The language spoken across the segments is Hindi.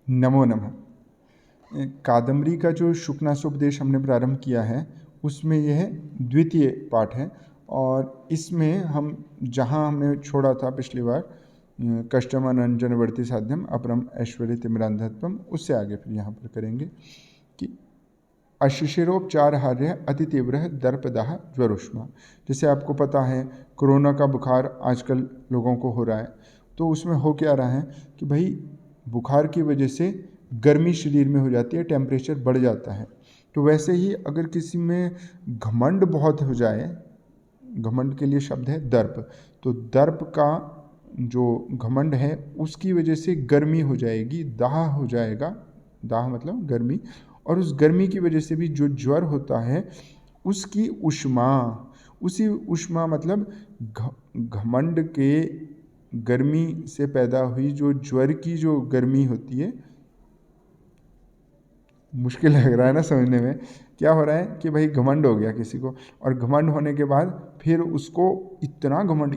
नमो नमः। कादम्बरी का जो शुकनासोपदेश हमने प्रारंभ किया है उसमें यह द्वितीय पाठ है और इसमें हम जहाँ हमने छोड़ा था पिछली बार कष्टमनंजन वर्ती साध्यम अपरम ऐश्वर्य तिमिरांधत्वम, उससे आगे फिर यहाँ पर करेंगे कि अशिशिरोपचारहार्य अति तीव्र दर्पदाह ज्वरोष्मा। जैसे आपको पता है कोरोना का बुखार आजकल लोगों को हो रहा है, तो उसमें हो क्या रहा है कि भाई बुखार की वजह से गर्मी शरीर में हो जाती है, टेम्परेचर बढ़ जाता है। तो वैसे ही अगर किसी में घमंड बहुत हो जाए, घमंड के लिए शब्द है दर्प, तो दर्प का जो घमंड है उसकी वजह से गर्मी हो जाएगी, दाह हो जाएगा, दाह मतलब गर्मी, और उस गर्मी की वजह से भी जो ज्वर होता है उसकी उष्मा, उसी उष्मा मतलब घमंड के गर्मी से पैदा हुई जो ज्वर की जो गर्मी होती है। मुश्किल लग रहा है ना समझने में। क्या हो रहा है कि भाई घमंड हो गया किसी को, और घमंड होने के बाद फिर उसको इतना घमंड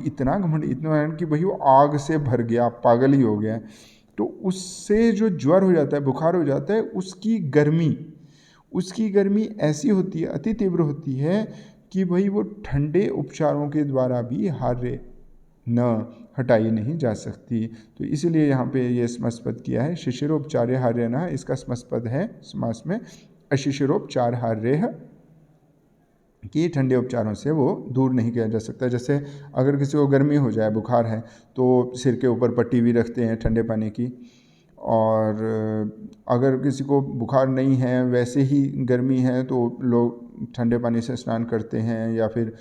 कि भाई वो आग से भर गया, पागल ही हो गया। तो उससे जो ज्वर हो जाता है, बुखार हो जाता है, उसकी गर्मी ऐसी होती है, अति तीव्र होती है कि भाई वो ठंडे उपचारों के द्वारा भी हार्य न हटाई नहीं जा सकती। तो इसीलिए यहाँ पे ये स्मस्पद किया है, शिशिरोपचार्य हार्य न, इसका स्मस्पद है समास में अशिशिरोपचार हार्य, कि ठंडे उपचारों से वो दूर नहीं किया जा सकता। जैसे अगर किसी को गर्मी हो जाए, बुखार है, तो सिर के ऊपर पट्टी भी रखते हैं ठंडे पानी की, और अगर किसी को बुखार नहीं है, वैसे ही गर्मी है, तो लोग ठंडे पानी से स्नान करते हैं या फिर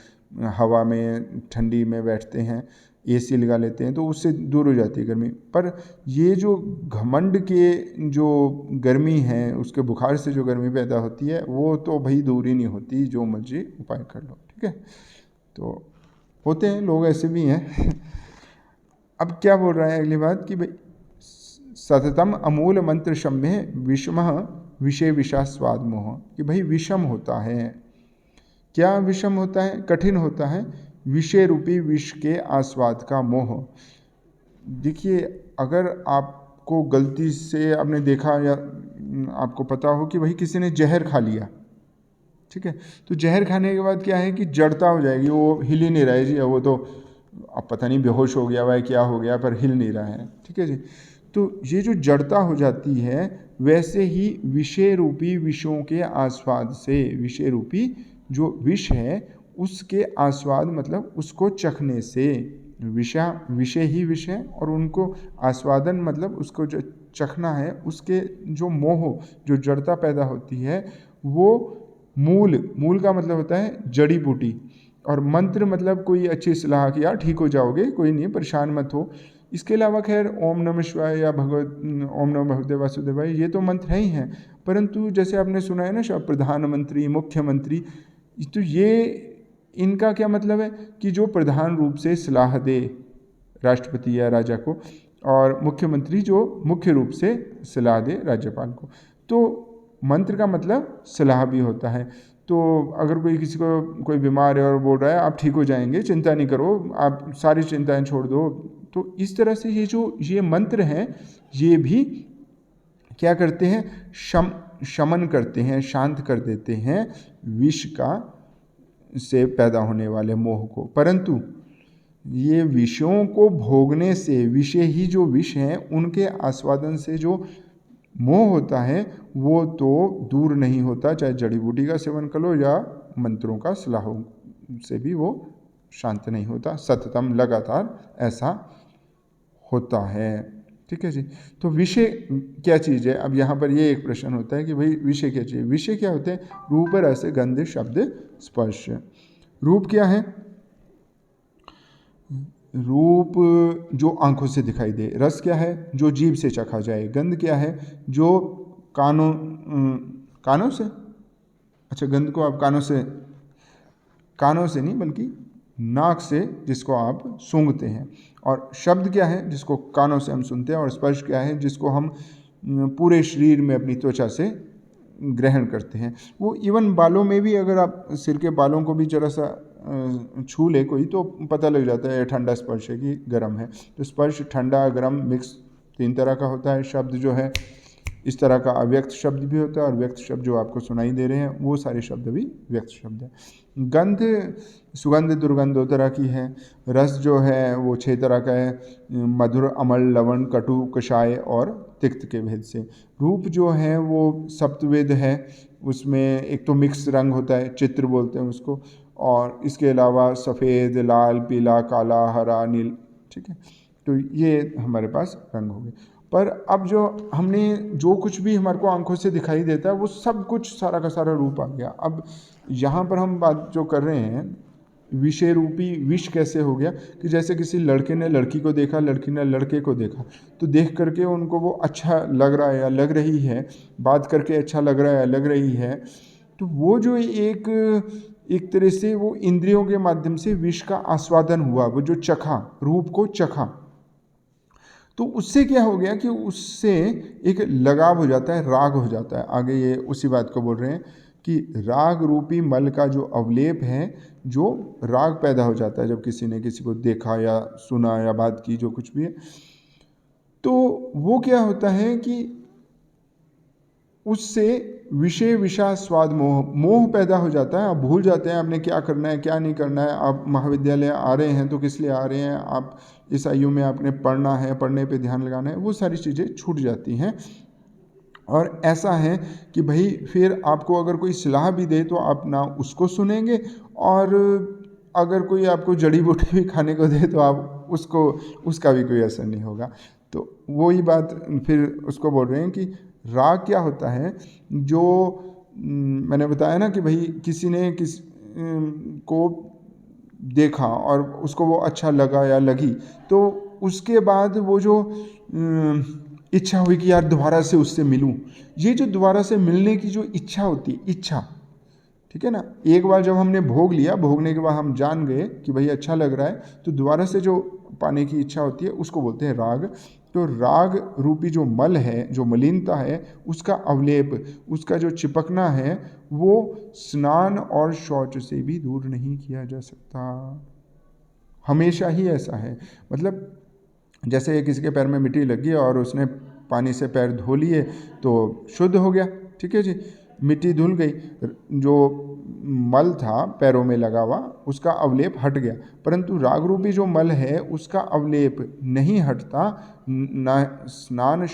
हवा में ठंडी में बैठते हैं, एसी लगा लेते हैं, तो उससे दूर हो जाती है गर्मी। पर ये जो घमंड के जो गर्मी है, उसके बुखार से जो गर्मी पैदा होती है, वो तो भाई दूर ही नहीं होती, जो मर्जी उपाय कर लो, ठीक है। तो होते हैं लोग, ऐसे भी हैं। अब क्या बोल रहा है अगली बात कि भाई सततम अमूल मंत्र शम्य विषम विषय विषास्वाद मोह, कि भाई विषम होता है। क्या विषम होता है? कठिन होता है विषय रूपी विष के आस्वाद का मोह। देखिए, अगर आपको गलती से आपने देखा या आपको पता हो कि भाई किसी ने जहर खा लिया, ठीक है, तो जहर खाने के बाद क्या है कि जड़ता हो जाएगी, वो हिल ही नहीं रहा है जी, वो तो अब पता नहीं बेहोश हो गया हुआ है, क्या हो गया, पर हिल नहीं रहा है, ठीक है जी। तो ये जो जड़ता हो जाती है, वैसे ही विषय रूपी विषयों के आस्वाद से, विषय रूपी जो विष है उसके आस्वाद मतलब उसको चखने से, विषय ही विष है, और उनको आस्वादन मतलब उसको जो चखना है, उसके जो मोह, जो जड़ता पैदा होती है, वो मूल का मतलब होता है जड़ी बूटी, और मंत्र मतलब कोई अच्छी सलाह कि यार ठीक हो जाओगे, कोई नहीं, परेशान मत हो। इसके अलावा खैर ओम नमः शिवाय या भगवत ओम नमः भगवते वासुदेवाय, ये तो मंत्र हैं ही हैं, परंतु जैसे आपने सुना है ना शब्द प्रधानमंत्री, मुख्यमंत्री, तो ये इनका क्या मतलब है कि जो प्रधान रूप से सलाह दे राष्ट्रपति या राजा को, और मुख्यमंत्री जो मुख्य रूप से सलाह दे राज्यपाल को। तो मंत्र का मतलब सलाह भी होता है। तो अगर कोई किसी को कोई बीमार है और बोल रहा है आप ठीक हो जाएंगे, चिंता नहीं करो, आप सारी चिंताएं छोड़ दो, तो इस तरह से ये मंत्र हैं, ये भी क्या करते हैं, शमन करते हैं, शांत कर देते हैं विष का से पैदा होने वाले मोह को। परंतु ये विषयों को भोगने से, विषय ही जो विष हैं उनके आस्वादन से जो मोह होता है वो तो दूर नहीं होता, चाहे जड़ी बूटी का सेवन कर लो या मंत्रों का सलाहों से भी वो शांत नहीं होता, सततम लगातार ऐसा होता है, ठीक है जी। तो विषय क्या चीज़ है? अब यहाँ पर ये एक प्रश्न होता है कि भाई विषय क्या चीज़ है? विषय क्या होते हैं? रूप, रस, गंध, शब्द, स्पर्श। रूप क्या है? रूप जो आंखों से दिखाई दे। रस क्या है? जो जीभ से चखा जाए। गंध क्या है? जो कानों से, अच्छा गंध को आप कानों से नहीं बल्कि नाक से, जिसको आप सूंघते हैं। और शब्द क्या है? जिसको कानों से हम सुनते हैं। और स्पर्श क्या है? जिसको हम पूरे शरीर में अपनी त्वचा से ग्रहण करते हैं। वो इवन बालों में भी, अगर आप सिर के बालों को भी जरा सा छू ले कोई, तो पता लग जाता है ठंडा स्पर्श है कि गर्म है। तो स्पर्श ठंडा गर्म मिक्स 3 तरह का होता है। शब्द जो है इस तरह का अव्यक्त शब्द भी होता है, और व्यक्त शब्द जो आपको सुनाई दे रहे हैं वो सारे शब्द भी व्यक्त शब्द है। गंध, सुगंध दुर्गंध 2 तरह की है। रस जो है वो 6 तरह का है, मधुर, अम्ल, लवण, कटु, कषाय और तिक्त के भेद से। रूप जो है वो सप्तवेद है, उसमें एक तो मिक्स रंग होता है, चित्र बोलते हैं उसको, और इसके अलावा सफ़ेद, लाल, पीला, काला, हरा, नील, ठीक है। तो ये हमारे पास रंग हो गए। पर अब जो हमने जो कुछ भी हमारे को आंखों से दिखाई देता है वो सब कुछ सारा का सारा रूप आ गया। अब यहाँ पर हम बात जो कर रहे हैं विषय रूपी विष कैसे हो गया, कि जैसे किसी लड़के ने लड़की को देखा, लड़की ने लड़के को देखा, तो देख करके उनको वो अच्छा लग रहा है या लग रही है, बात करके अच्छा लग रहा है लग रही है, तो वो जो एक तरह से वो इंद्रियों के माध्यम से विष का आस्वादन हुआ, वो जो चखा, रूप को चखा, तो उससे क्या हो गया कि उससे एक लगाव हो जाता है, राग हो जाता है। आगे ये उसी बात को बोल रहे हैं कि राग रूपी मल का जो अवलेप है, जो राग पैदा हो जाता है जब किसी ने किसी को देखा या सुना या बात की, जो कुछ भी है, तो वो क्या होता है कि उससे विषय विषा स्वाद मोह पैदा हो जाता है। आप भूल जाते हैं आपने क्या करना है क्या नहीं करना है। आप महाविद्यालय आ रहे हैं तो किस लिए आ रहे हैं, आप इस आयु में आपने पढ़ना है, पढ़ने पे ध्यान लगाना है, वो सारी चीज़ें छूट जाती हैं। और ऐसा है कि भाई फिर आपको अगर कोई सलाह भी दे तो आप ना उसको सुनेंगे, और अगर कोई आपको जड़ी बूटी भी खाने को दे तो आप उसका भी कोई असर नहीं होगा। तो वही बात फिर उसको बोल रहे हैं कि राग क्या होता है, जो मैंने बताया ना कि भाई किसी ने को देखा और उसको वो अच्छा लगा या लगी, तो उसके बाद वो जो इच्छा हुई कि यार दोबारा से उससे मिलूं, ये जो दोबारा से मिलने की जो इच्छा होती है, इच्छा, ठीक है ना, एक बार जब हमने भोग लिया, भोगने के बाद हम जान गए कि भाई अच्छा लग रहा है, तो दोबारा से जो पाने की इच्छा होती है उसको बोलते हैं राग। तो राग रूपी जो मल है, जो मलिनता है, उसका अवलेप, उसका जो चिपकना है, वो स्नान और शौच से भी दूर नहीं किया जा सकता, हमेशा ही ऐसा है। मतलब जैसे किसी के पैर में मिट्टी लगी और उसने पानी से पैर धो लिए तो शुद्ध हो गया, ठीक है जी, मिट्टी धुल गई, जो मल था पैरों में लगा हुआ उसका अवलेप हट गया। परंतु राग रूपी जो मल है उसका अवलेप नहीं हटता। न स्नान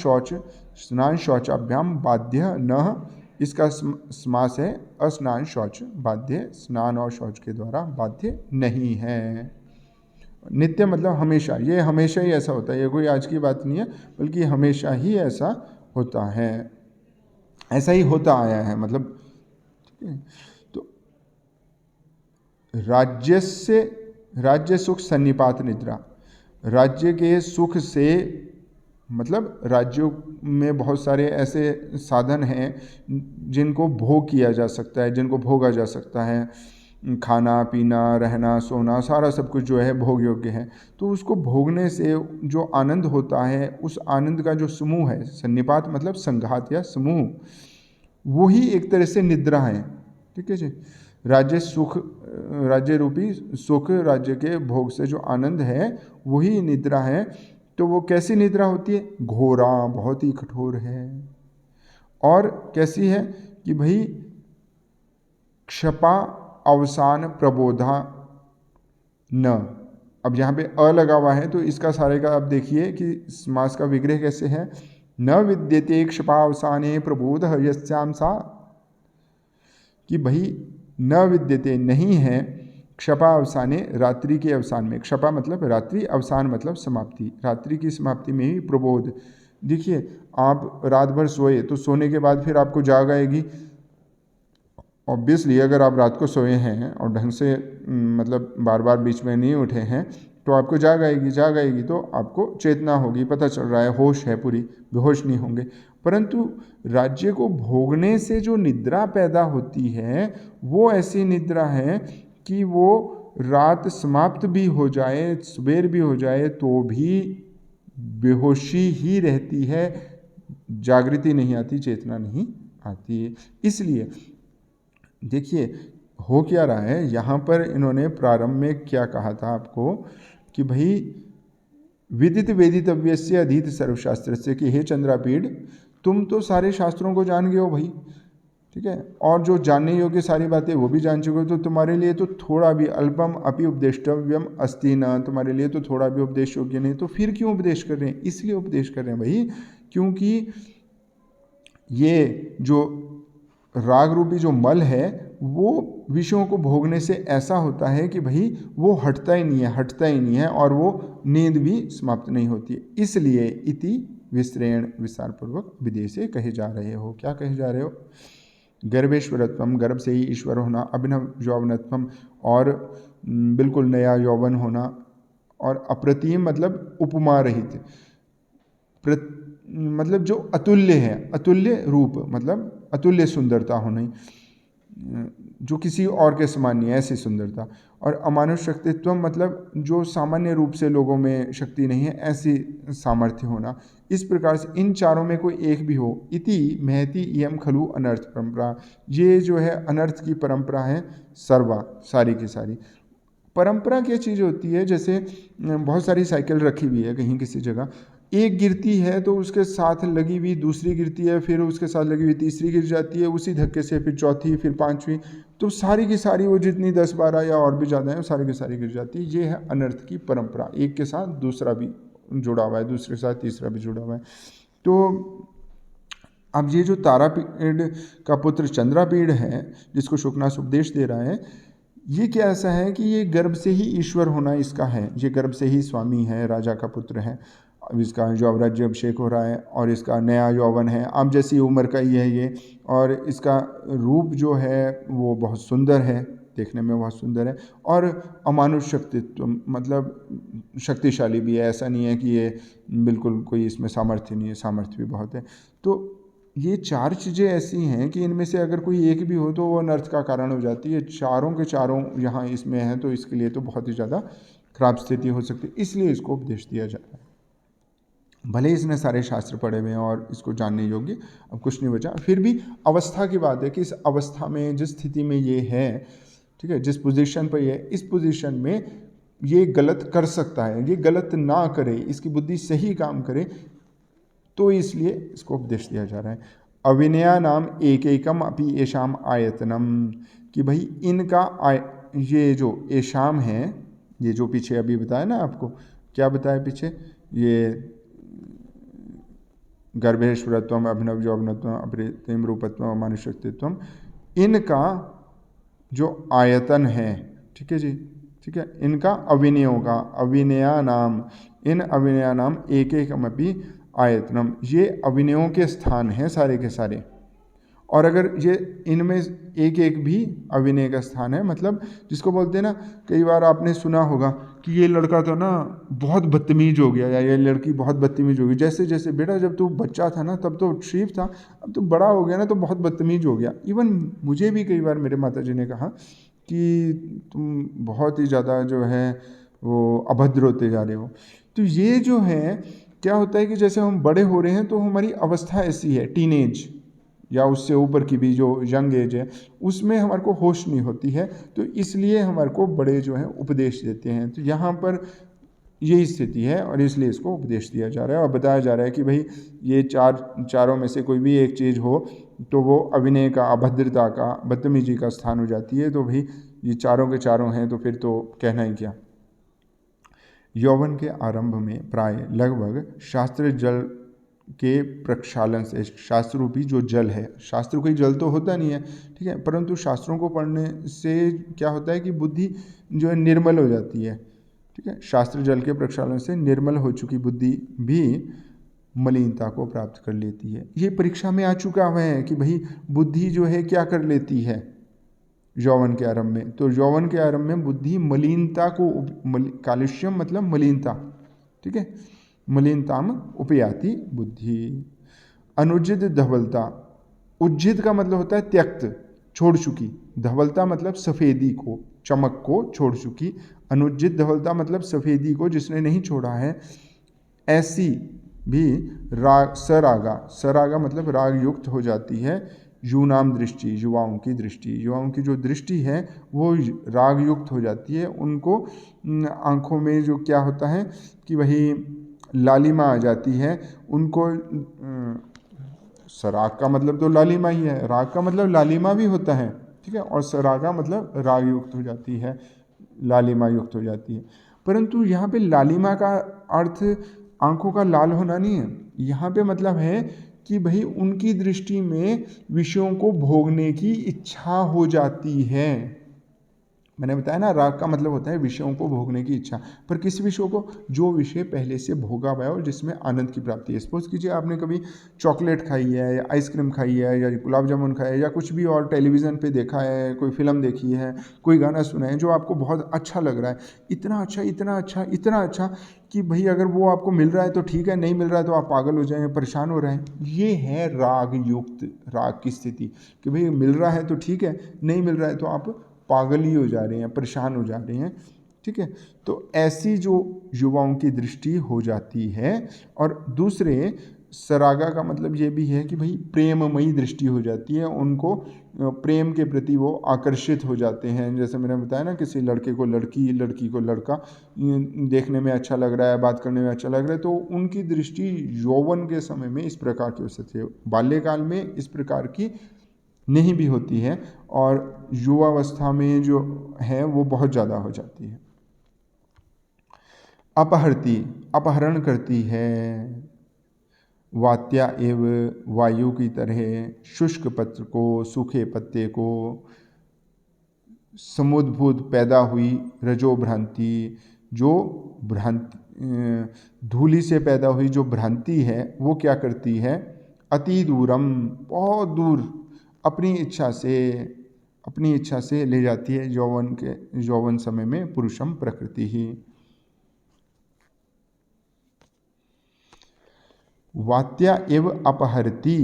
शौचाभ्याम बाध्य न, इसका समास है अस्नान शौच बाध्य, स्नान और शौच के द्वारा बाध्य नहीं है। नित्य मतलब हमेशा, ये हमेशा ही ऐसा होता है, ये कोई आज की बात नहीं है, बल्कि हमेशा ही ऐसा होता है, ऐसा ही होता आया है। मतलब ठीक है। तो राज्य सुख सन्निपात निद्रा, राज्य के सुख से मतलब राज्यों में बहुत सारे ऐसे साधन हैं जिनको भोग किया जा सकता है, जिनको भोगा जा सकता है, खाना पीना रहना सोना सारा सब कुछ जो है भोग योग्य है। तो उसको भोगने से जो आनंद होता है, उस आनंद का जो समूह है, सन्निपात मतलब संघात या समूह, वही एक तरह से निद्रा है, ठीक है जी। राज्य रूपी सुख, राज्य के भोग से जो आनंद है वही निद्रा है। तो वो कैसी निद्रा होती है, घोरा, बहुत ही कठोर है। और कैसी है कि भाई क्षपा अवसान प्रबोधा न, अब यहाँ पे अ लगा हुआ है तो इसका सारे का आप देखिए कि समास का विग्रह कैसे है, न विद्यते क्षपा अवसाने प्रबोध यस्याम सा, कि भाई न विद्यते नहीं है, क्षपा अवसाने रात्रि के अवसान में, क्षपा मतलब रात्रि, अवसान मतलब समाप्ति, रात्रि की समाप्ति में ही प्रबोध। देखिए आप रात भर सोए तो सोने के बाद फिर आपको जाग आएगी, ऑब्वियसली अगर आप रात को सोए हैं और ढंग से मतलब बार बार बीच में नहीं उठे हैं तो आपको जाग आएगी तो आपको चेतना होगी, पता चल रहा है, होश है पूरी, बेहोश नहीं होंगे। परंतु राज्य को भोगने से जो निद्रा पैदा होती है वो ऐसी निद्रा है कि वो रात समाप्त भी हो जाए, सुबेर भी हो जाए तो भी बेहोशी ही रहती है, जागृति नहीं आती, चेतना नहीं आती। इसलिए देखिए हो क्या रहा है यहाँ पर, इन्होंने प्रारंभ में क्या कहा था आपको कि भाई विदित वेदितव्य से अधीत सर्वशास्त्र से, कि हे चंद्रापीठ तुम तो सारे शास्त्रों को जान गए हो भाई, ठीक है, और जो जानने योग्य सारी बातें वो भी जान चुके हो, तो तुम्हारे लिए तो थोड़ा भी अल्पम अपि उपदेष्टव्यम अस्ति न, तुम्हारे लिए तो थोड़ा भी उपदेश योग्य नहीं, तो फिर क्यों उपदेश कर रहे हैं? इसलिए उपदेश कर रहे हैं भाई, क्योंकि ये जो राग रूपी जो मल है वो विषयों को भोगने से ऐसा होता है कि भाई वो हटता ही नहीं है और वो नींद भी समाप्त नहीं होती है। इसलिए इति विस्तरेण विस्तार पूर्वक विदेशे कहे जा रहे हो। क्या कहे जा रहे हो? गर्भेश्वरत्वम, गर्भ से ही ईश्वर होना, अभिनव यौवनत्वम, और बिल्कुल नया यौवन होना, और अप्रतिम मतलब उपमा रहित, मतलब जो अतुल्य है, अतुल्य रूप मतलब अतुल्य सुंदरता होनी, जो किसी और के समान नहीं है ऐसी सुंदरता, और अमानुष शक्तित्व मतलब जो सामान्य रूप से लोगों में शक्ति नहीं है ऐसी सामर्थ्य होना। इस प्रकार से इन चारों में कोई एक भी हो। इति महति इयम खलु अनर्थ परंपरा, ये जो है अनर्थ की परंपरा है सर्वा, सारी की सारी। परंपरा क्या चीज़ होती है? जैसे बहुत सारी साइकिल रखी हुई है कहीं किसी जगह, एक गिरती है तो उसके साथ लगी हुई दूसरी गिरती है, फिर उसके साथ लगी हुई तीसरी गिर जाती है, उसी धक्के से फिर चौथी, फिर पांचवी, तो सारी की सारी वो जितनी 10-12 या और भी ज़्यादा है वो सारी की सारी गिर जाती है। ये है अनर्थ की परंपरा, एक के साथ दूसरा भी जुड़ा हुआ है, दूसरे के साथ तीसरा भी जुड़ा हुआ है। तो अब ये जो तारापीड़ का पुत्र चंद्रापीड़ है जिसको शुकनास उपदेश दे रहा है, ये क्या ऐसा है कि ये गर्भ से ही ईश्वर होना इसका है, ये गर्भ से ही स्वामी है, राजा का पुत्र है। अब इसका जो राज्य अभिषेक हो रहा है और इसका नया यौवन है, आप जैसी उम्र का ही है ये, और इसका रूप जो है वो बहुत सुंदर है, देखने में बहुत सुंदर है, और अमानुष शक्तित्व मतलब शक्तिशाली भी है, ऐसा नहीं है कि ये बिल्कुल कोई इसमें सामर्थ्य नहीं है, सामर्थ्य भी बहुत है। तो ये चार चीज़ें ऐसी हैं कि इनमें से अगर कोई एक भी हो तो वो अनर्थ का कारण हो जाती है। चारों के चारों यहाँ इसमें हैं तो इसके लिए तो बहुत ही ज़्यादा खराब स्थिति हो सकती है, इसलिए इसको उपदेश दिया जाता है। भले इसने सारे शास्त्र पढ़े हुए हैं और इसको जानने योग्य अब कुछ नहीं बचा, फिर भी अवस्था की बात है कि इस अवस्था में जिस स्थिति में ये है, ठीक है, जिस पोजीशन पर ये, इस पोजीशन में ये गलत कर सकता है, ये गलत ना करे, इसकी बुद्धि सही काम करे, तो इसलिए इसको उपदेश दिया जा रहा है। अविनया नाम एक एकम अपि येषाम आयतनम, कि भाई इनका ये जो येषाम है, ये जो पीछे अभी बताया ना आपको, क्या बताया पीछे, ये गर्भेश्वरत्वम, अभिनव यौवनत्वम, अप्रतिम रूपत्वम, अमानुषक्तित्वम, इनका जो आयतन है, ठीक है जी, ठीक है, इनका अविनयों का, अविनया नाम, इन अविनया नाम एक एकमपि आयतनम, ये अविनयों के स्थान हैं सारे के सारे। और अगर ये इनमें एक एक भी अविनय का स्थान है, मतलब जिसको बोलते हैं ना, कई बार आपने सुना होगा कि ये लड़का तो ना बहुत बदतमीज हो गया, या ये लड़की बहुत बदतमीज हो गई। जैसे जैसे बेटा जब तू बच्चा था ना तब तो शरीफ था, अब तो बड़ा हो गया ना तो बहुत बदतमीज हो गया। इवन मुझे भी कई बार मेरे माता जी ने कहा कि तुम बहुत ही ज़्यादा जो है वो अभद्र होते जा रहे हो। तो ये जो है क्या होता है कि जैसे हम बड़े हो रहे हैं तो हमारी अवस्था ऐसी है, टीनेज या उससे ऊपर की भी जो यंग एज है, उसमें हमारे को होश नहीं होती है, तो इसलिए हमारे को बड़े जो हैं उपदेश देते हैं। तो यहाँ पर यही स्थिति है और इसलिए इसको उपदेश दिया जा रहा है और बताया जा रहा है कि भाई ये चारों में से कोई भी एक चीज़ हो तो वो अविनय का, अभद्रता का, बदतमीजी का स्थान हो जाती है। तो भाई ये चारों के चारों हैं तो फिर तो कहना ही क्या। यौवन के आरंभ में प्राय लगभग शास्त्र जल के प्रक्षालन से, शास्त्र रूपी जो जल है, शास्त्र कोई जल तो होता नहीं है, ठीक है, परंतु शास्त्रों को पढ़ने से क्या होता है कि बुद्धि जो है निर्मल हो जाती है, ठीक है। शास्त्र जल के प्रक्षालन से निर्मल हो चुकी बुद्धि भी मलिनता को प्राप्त कर लेती है। ये परीक्षा में आ चुका हुआ है कि भाई बुद्धि जो है क्या कर लेती है यौवन के आरंभ में। तो यौवन के आरंभ में बुद्धि मलिनता को, कालुष्यम मतलब मलिनता, ठीक है, मलिनताम उपयाति बुद्धि। अनुचित धवलता, उज्जित का मतलब होता है त्यक्त, छोड़ चुकी, धवलता मतलब सफ़ेदी को, चमक को छोड़ चुकी, अनुचित धवलता मतलब सफ़ेदी को जिसने नहीं छोड़ा है, ऐसी भी राग, सरागा, सरागा मतलब राग युक्त हो जाती है। यूनाम दृष्टि, युवाओं की दृष्टि, युवाओं की जो दृष्टि है वो राग युक्त हो जाती है। उनको आँखों में जो क्या होता है कि वही लालिमा आ जाती है, उनको सराग का मतलब तो लालिमा ही है, राग का मतलब लालिमा भी होता है, ठीक है, और सरागा मतलब राग युक्त हो जाती है, लालिमा युक्त हो जाती है। परंतु यहाँ पे लालिमा का अर्थ आंखों का लाल होना नहीं है, यहाँ पे मतलब है कि भाई उनकी दृष्टि में विषयों को भोगने की इच्छा हो जाती है। मैंने बताया ना, राग का मतलब होता है विषयों को भोगने की इच्छा, पर किस विषयों को, जो विषय पहले से भोगा हुआ है और जिसमें आनंद की प्राप्ति है। सपोज कीजिए आपने कभी चॉकलेट खाई है या आइसक्रीम खाई है या गुलाब जामुन खाया है या कुछ भी और टेलीविज़न पे देखा है, कोई फिल्म देखी है, कोई गाना सुना है जो आपको बहुत अच्छा लग रहा है, इतना अच्छा इतना अच्छा इतना अच्छा कि भाई अगर वो आपको मिल रहा है तो ठीक है, नहीं मिल रहा है तो आप पागल हो जाएं, परेशान हो रहे हैं। ये है राग युक्त, राग की स्थिति कि भाई मिल रहा है तो ठीक है, नहीं मिल रहा है तो आप पागल ही हो जा रहे हैं, परेशान हो जा रहे हैं, ठीक है। तो ऐसी जो युवाओं की दृष्टि हो जाती है। और दूसरे सरागा का मतलब ये भी है कि भाई प्रेममयी दृष्टि हो जाती है, उनको प्रेम के प्रति वो आकर्षित हो जाते हैं। जैसे मैंने बताया ना, किसी लड़के को लड़की, लड़की को लड़का देखने में अच्छा लग रहा है, बात करने में अच्छा लग रहा है, तो उनकी दृष्टि यौवन के समय में इस प्रकार की हो सकती है, बाल्यकाल में इस प्रकार की नहीं भी होती है, और युवावस्था में जो है वो बहुत ज़्यादा हो जाती है। अपहरती, अपहरण करती है, वात्या एव वायु की तरह शुष्क पत्र को, सूखे पत्ते को, समुद्भूत पैदा हुई रजो भ्रांति, जो भ्रांति धूलि से पैदा हुई जो भ्रांति है वो क्या करती है, अति दूरम, बहुत दूर, अपनी इच्छा से ले जाती है यौवन समय में पुरुषम प्रकृति ही। वात्या एव अपहरती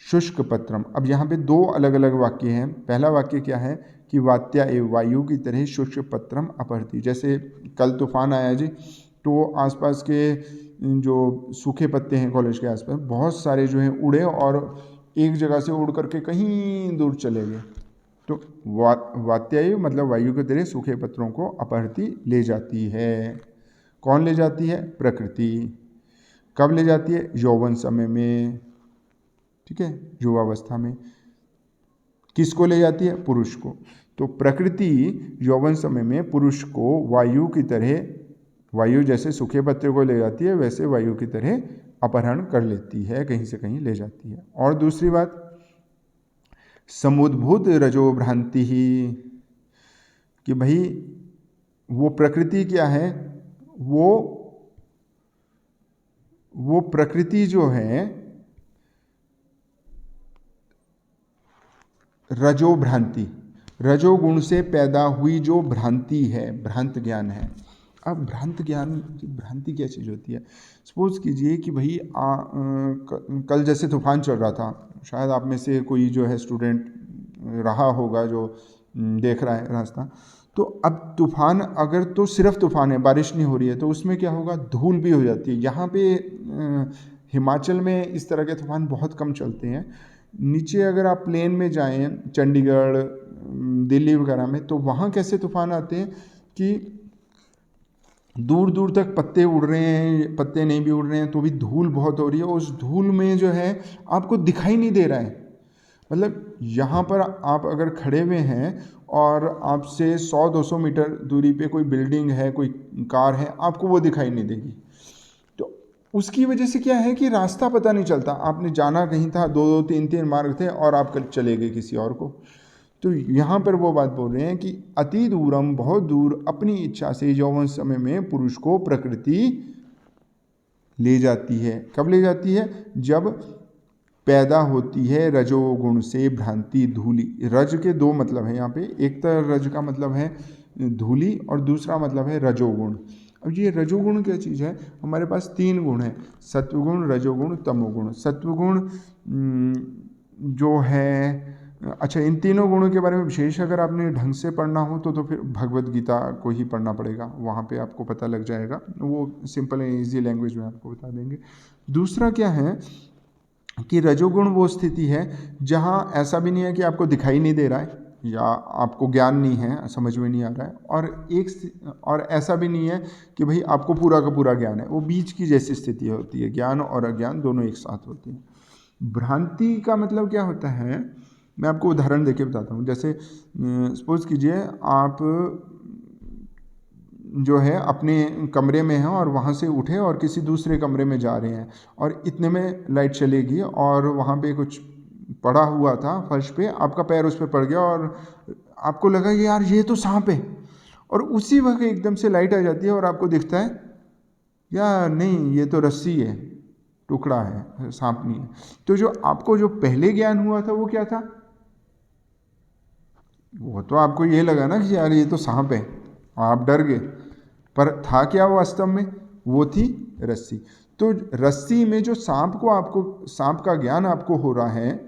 शुष्क पत्रम। अब यहाँ पे दो अलग अलग वाक्य हैं। पहला वाक्य क्या है कि वात्या एव वायु की तरह शुष्क पत्रम अपहरती। जैसे कल तूफान आया जी, तो आसपास के जो सूखे पत्ते हैं कॉलेज के आसपास बहुत सारे जो हैं उड़े और एक जगह से उड़ करके कहीं दूर चले गए। तो वात्या मतलब वायु की तरह सूखे पत्रों को अपहरती, ले जाती है। कौन ले जाती है? प्रकृति। कब ले जाती है? यौवन समय में, ठीक है, युवावस्था में। किसको ले जाती है? पुरुष को। तो प्रकृति यौवन समय में पुरुष को वायु की तरह, वायु जैसे सूखे पत्ते को ले जाती है वैसे वायु की तरह अपहरण कर लेती है, कहीं से कहीं ले जाती है। और दूसरी बात, समुद्भूत रजो भ्रांति ही, कि भाई वो प्रकृति क्या है, वो प्रकृति जो है रजो भ्रांति, रजोगुण से पैदा हुई जो भ्रांति है, भ्रांत ज्ञान है। अब भ्रांत ज्ञान की भ्रांति क्या चीज़ होती है? सपोज कीजिए कि भाई कल जैसे तूफान चल रहा था, शायद आप में से कोई जो है स्टूडेंट रहा होगा जो देख रहा है रास्ता, तो अब तूफान अगर तो सिर्फ तूफान है, बारिश नहीं हो रही है, तो उसमें क्या होगा, धूल भी हो जाती है। यहाँ पे हिमाचल में इस तरह के तूफान बहुत कम चलते हैं। नीचे अगर आप प्लेन में जाएं, चंडीगढ़, दिल्ली वगैरह में, तो वहाँ कैसे तूफान आते हैं कि दूर दूर तक पत्ते उड़ रहे हैं, पत्ते नहीं भी उड़ रहे हैं तो भी धूल बहुत हो रही है, उस धूल में जो है आपको दिखाई नहीं दे रहा है। मतलब यहाँ पर आप अगर खड़े हुए हैं और आपसे 100-200 मीटर दूरी पे कोई बिल्डिंग है, कोई कार है, आपको वो दिखाई नहीं देगी। तो उसकी वजह से क्या है कि रास्ता पता नहीं चलता, आपने जाना कहीं था, 2-2, 3-3 मार्ग थे और आप कल चले गए किसी और को। तो यहाँ पर वो बात बोल रहे हैं कि अति दूरम, बहुत दूर, अपनी इच्छा से यौवन समय में पुरुष को प्रकृति ले जाती है। कब ले जाती है? जब पैदा होती है रजोगुण से भ्रांति, धूली। रज के दो मतलब है यहाँ पे, एक तो रज का मतलब है धूली और दूसरा मतलब है रजोगुण। अब ये रजोगुण क्या चीज़ है? हमारे पास 3 गुण हैं, सत्वगुण, रजोगुण, तमोगुण। सत्वगुण जो है, अच्छा, इन तीनों गुणों के बारे में विशेष अगर आपने ढंग से पढ़ना हो तो फिर भगवत गीता को ही पढ़ना पड़ेगा, वहाँ पे आपको पता लग जाएगा, वो सिंपल एंड ईजी लैंग्वेज में आपको बता देंगे। दूसरा क्या है कि रजोगुण वो स्थिति है जहाँ ऐसा भी नहीं है कि आपको दिखाई नहीं दे रहा है या आपको ज्ञान नहीं है, समझ में नहीं आ रहा है, और ऐसा भी नहीं है कि भाई आपको पूरा का पूरा ज्ञान है। वो बीच की जैसी स्थिति होती है, ज्ञान और अज्ञान दोनों एक साथ होती हैं। भ्रांति का मतलब क्या होता है, मैं आपको उदाहरण देके बताता हूँ। जैसे सपोज कीजिए आप जो है अपने कमरे में हैं और वहाँ से उठे और किसी दूसरे कमरे में जा रहे हैं, और इतने में लाइट चलेगी और वहाँ पे कुछ पड़ा हुआ था फर्श पे, आपका पैर उस पर पड़ गया और आपको लगा कि यार ये तो सांप है, और उसी वक्त एकदम से लाइट आ जाती है और आपको दिखता है या नहीं ये तो रस्सी है, टुकड़ा है, सांप नहीं है। तो जो आपको जो पहले ज्ञान हुआ था वो क्या था? वो तो आपको ये लगा ना कि यार ये तो सांप है, आप डर गए, पर था क्या वो वास्तव में? वो थी रस्सी। तो रस्सी में जो सांप का ज्ञान आपको हो रहा है,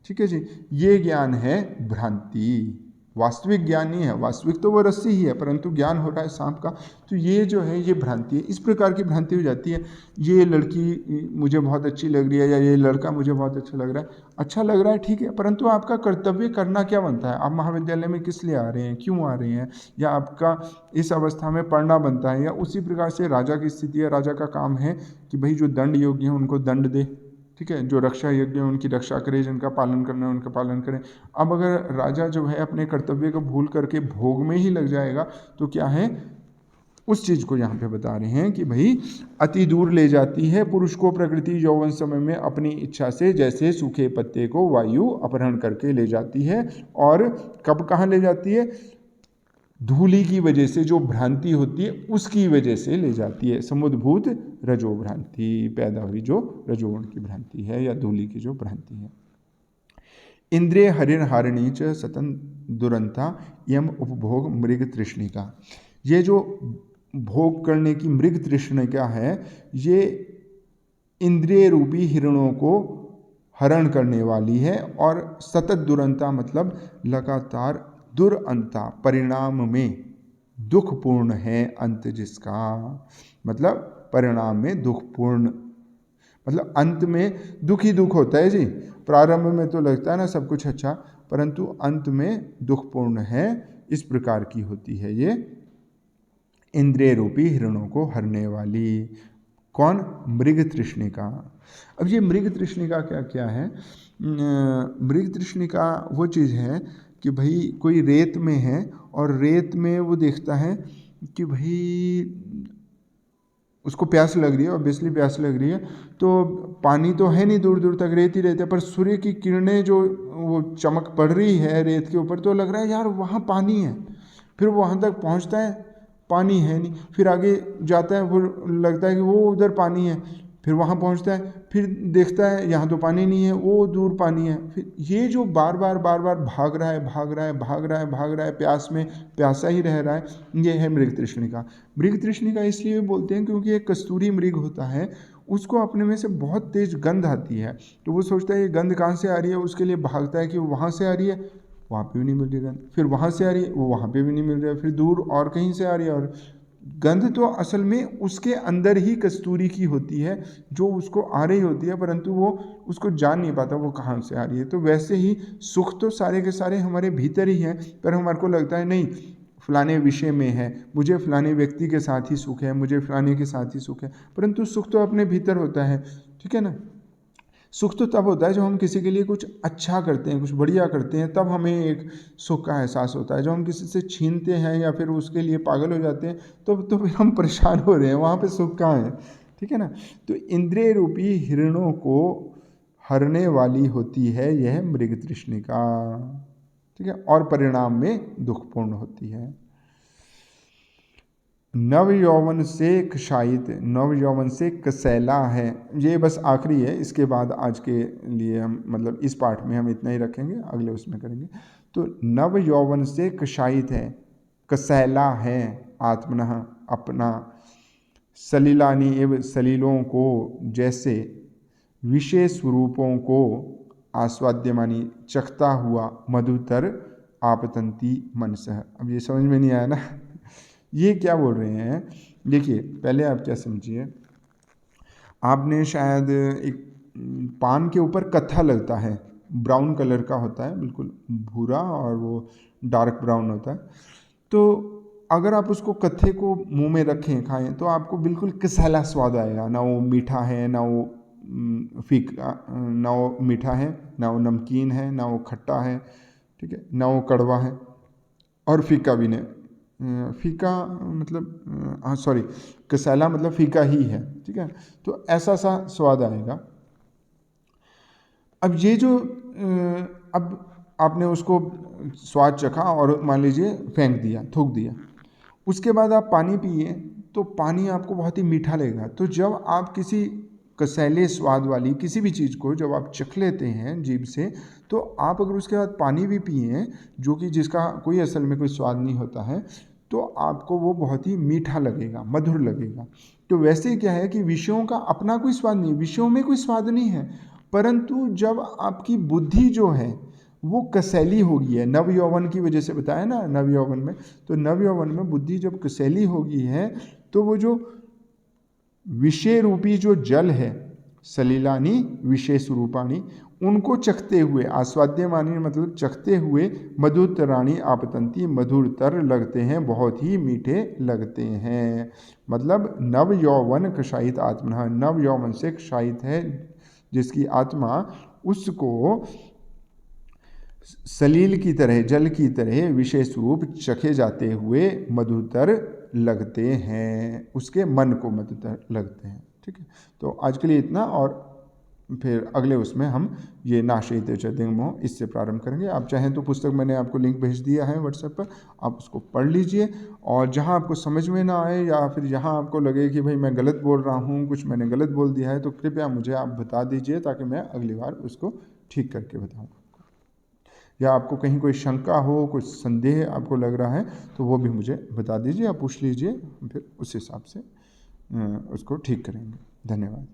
ठीक है जी, ये ज्ञान है भ्रांति, वास्तविक ज्ञान नहीं है। वास्तविक तो वो रस्सी ही है, परंतु ज्ञान हो रहा है सांप का, तो ये जो है ये भ्रांति है। इस प्रकार की भ्रांति हो जाती है, ये लड़की मुझे बहुत अच्छी लग रही है या ये लड़का मुझे बहुत अच्छा लग रहा है, ठीक है, परंतु आपका कर्तव्य करना क्या बनता है? आप महाविद्यालय में किस लिए आ रहे हैं, क्यों आ रहे हैं, या आपका इस अवस्था में पढ़ना बनता है, या उसी प्रकार से राजा की स्थिति है, राजा का काम है कि भाई जो दंड योग्य हैं उनको दंड दे, ठीक है, जो रक्षा योग्य है उनकी रक्षा करे, जिनका पालन करना है उनका पालन करें। अब अगर राजा जो है अपने कर्तव्य को भूल करके भोग में ही लग जाएगा तो क्या है, उस चीज़ को यहाँ पे बता रहे हैं कि भाई अति दूर ले जाती है पुरुष को प्रकृति यौवन समय में अपनी इच्छा से, जैसे सूखे पत्ते को वायु अपहरण करके ले जाती है। और कब कहाँ ले जाती है? धूलि की वजह से जो भ्रांति होती है उसकी वजह से ले जाती है। समुद्भूत रजो भ्रांति पैदा हुई, जो रजोगुण की भ्रांति है या धूलि की जो भ्रांति है। इंद्रिय हरिण हारिणी च सतन दुरंता यम उपभोग मृग तृष्णिका। ये जो भोग करने की मृग तृष्णिका है, ये इंद्रिय रूपी हिरणों को हरण करने वाली है। और सतत दुरंता मतलब लगातार, दुरंता परिणाम में दुखपूर्ण है, अंत जिसका मतलब परिणाम में दुखपूर्ण, मतलब अंत में दुख ही दुख होता है जी। प्रारंभ में तो लगता है ना सब कुछ अच्छा, परंतु अंत में दुखपूर्ण है। इस प्रकार की होती है ये इंद्रिय रूपी हिरणों को हरने वाली। कौन? मृग तृष्णिका। अब ये मृग तृष्णिका क्या क्या है? मृग तृष्णिका वो चीज़ है कि भाई कोई रेत में है और रेत में वो देखता है कि भाई उसको प्यास लग रही है, ऑब्वियसली प्यास लग रही है, तो पानी तो है नहीं, दूर दूर तक रेत ही रेत है, पर सूर्य की किरणें जो वो चमक पड़ रही है रेत के ऊपर, तो लग रहा है यार वहाँ पानी है। फिर वो वहाँ तक पहुँचता है, पानी है नहीं, फिर आगे जाता है, वो लगता है कि वो उधर पानी है, फिर वहाँ पहुँचता है, फिर देखता है यहाँ तो पानी नहीं है, वो दूर पानी है। फिर ये जो बार बार भाग रहा है, प्यास में प्यासा ही रह रहा है, ये है मृग तृष्णिका। मृग तृष्णिका इसलिए बोलते हैं क्योंकि एक कस्तूरी मृग होता है, उसको अपने में से बहुत तेज गंध आती है, तो वो सोचता है ये गंध कहाँ से आ रही है, उसके लिए भागता है कि वो वहाँ से आ रही है, वहाँ पे भी नहीं मिल रही गंध, फिर वहाँ से आ रही है, वो वहाँ पे भी नहीं मिल रहा है, फिर दूर और कहीं से आ रही है, और गंध तो असल में उसके अंदर ही कस्तूरी की होती है, जो उसको आ रही होती है, परंतु वो उसको जान नहीं पाता वो कहाँ से आ रही है। तो वैसे ही सुख तो सारे के सारे हमारे भीतर ही हैं, पर हमारे को लगता है नहीं फलाने विषय में है, मुझे फलाने व्यक्ति के साथ ही सुख है, मुझे फलाने के साथ ही सुख है, परंतु सुख तो अपने भीतर होता है, ठीक है ना। सुख तो तब होता है जब हम किसी के लिए कुछ अच्छा करते हैं, कुछ बढ़िया करते हैं, तब हमें एक सुख का एहसास होता है। जब हम किसी से छीनते हैं या फिर उसके लिए पागल हो जाते हैं तो फिर हम परेशान हो रहे हैं, वहाँ पे सुख कहाँ है, ठीक है ना। तो इंद्रिय रूपी हिरणों को हरने वाली होती है यह मृग तृष्णिका, ठीक है, और परिणाम में दुखपूर्ण होती है। नव यौवन से कषायित, नव यौवन से कसैला है, ये बस आखिरी है, इसके बाद आज के लिए हम मतलब इस पाठ में हम इतना ही रखेंगे, अगले उसमें करेंगे। तो नव यौवन से कषायित है, कसैला है, आत्मनः अपना, सलिलानी एवं सलीलों को जैसे, विशेष स्वरूपों को आस्वाद्यमानी चखता हुआ, मधुतर आपतंती मनसः। अब ये समझ में नहीं आया ना ये क्या बोल रहे हैं? देखिए पहले आप क्या समझिए, आपने शायद एक पान के ऊपर कत्था लगता है, ब्राउन कलर का होता है, बिल्कुल भूरा और वो डार्क ब्राउन होता है, तो अगर आप उसको कत्थे को मुंह में रखें खाएं तो आपको बिल्कुल कसैला स्वाद आएगा, ना वो मीठा है ना वो फीका, ना वो मीठा है, ना वो नमकीन है, ना वो खट्टा है, ठीक है, ना वो कड़वा है, और फीका भी नहीं। फीका मतलब हाँ सॉरी, कसैला मतलब फीका ही है, ठीक है। तो ऐसा सा स्वाद आएगा। अब ये जो अब आपने उसको स्वाद चखा और मान लीजिए फेंक दिया, थूक दिया, उसके बाद आप पानी पिए तो पानी आपको बहुत ही मीठा लगेगा। तो जब आप किसी कसैले स्वाद वाली किसी भी चीज़ को जब आप चख लेते हैं जीभ से, तो आप अगर उसके बाद पानी भी पिए जो कि जिसका कोई असल में कोई स्वाद नहीं होता है, तो आपको वो बहुत ही मीठा लगेगा, मधुर लगेगा। तो वैसे क्या है कि विषयों का अपना कोई स्वाद नहीं, विषयों में कोई स्वाद नहीं है, परंतु जब आपकी बुद्धि जो है वो कसैली हो गई है, नव यौवन की वजह से बताया ना, नव यौवन में, तो नव यौवन में बुद्धि जब कसैली हो गई है, तो वो जो विषय रूपी जो जल है, सलिलानी विषय स्वरूपाणी, उनको चखते हुए, आस्वाद्यमानी मतलब चखते हुए, मधुतराणी आपतंती, मधुरतर लगते हैं, बहुत ही मीठे लगते हैं। मतलब नव यौवन कषायित आत्मा, नव यौवन से कषायित है जिसकी आत्मा, उसको सलील की तरह, जल की तरह विषय स्वरूप चखे जाते हुए मधुतर लगते हैं, उसके मन को मधुतर लगते हैं, ठीक है। तो आज के लिए इतना, और फिर अगले उसमें हम ये नाशयित चदिंगमोह इससे प्रारंभ करेंगे। आप चाहें तो पुस्तक मैंने आपको लिंक भेज दिया है व्हाट्सएप पर, आप उसको पढ़ लीजिए, और जहाँ आपको समझ में ना आए या फिर जहाँ आपको लगे कि भाई मैं गलत बोल रहा हूँ, कुछ मैंने गलत बोल दिया है, तो कृपया मुझे आप बता दीजिए ताकि मैं अगली बार उसको ठीक करके बताऊँ। या आपको कहीं कोई शंका हो, कुछ संदेह आपको लग रहा है, तो वो भी मुझे बता दीजिए, आप पूछ लीजिए, फिर उस हिसाब से उसको ठीक करेंगे। धन्यवाद।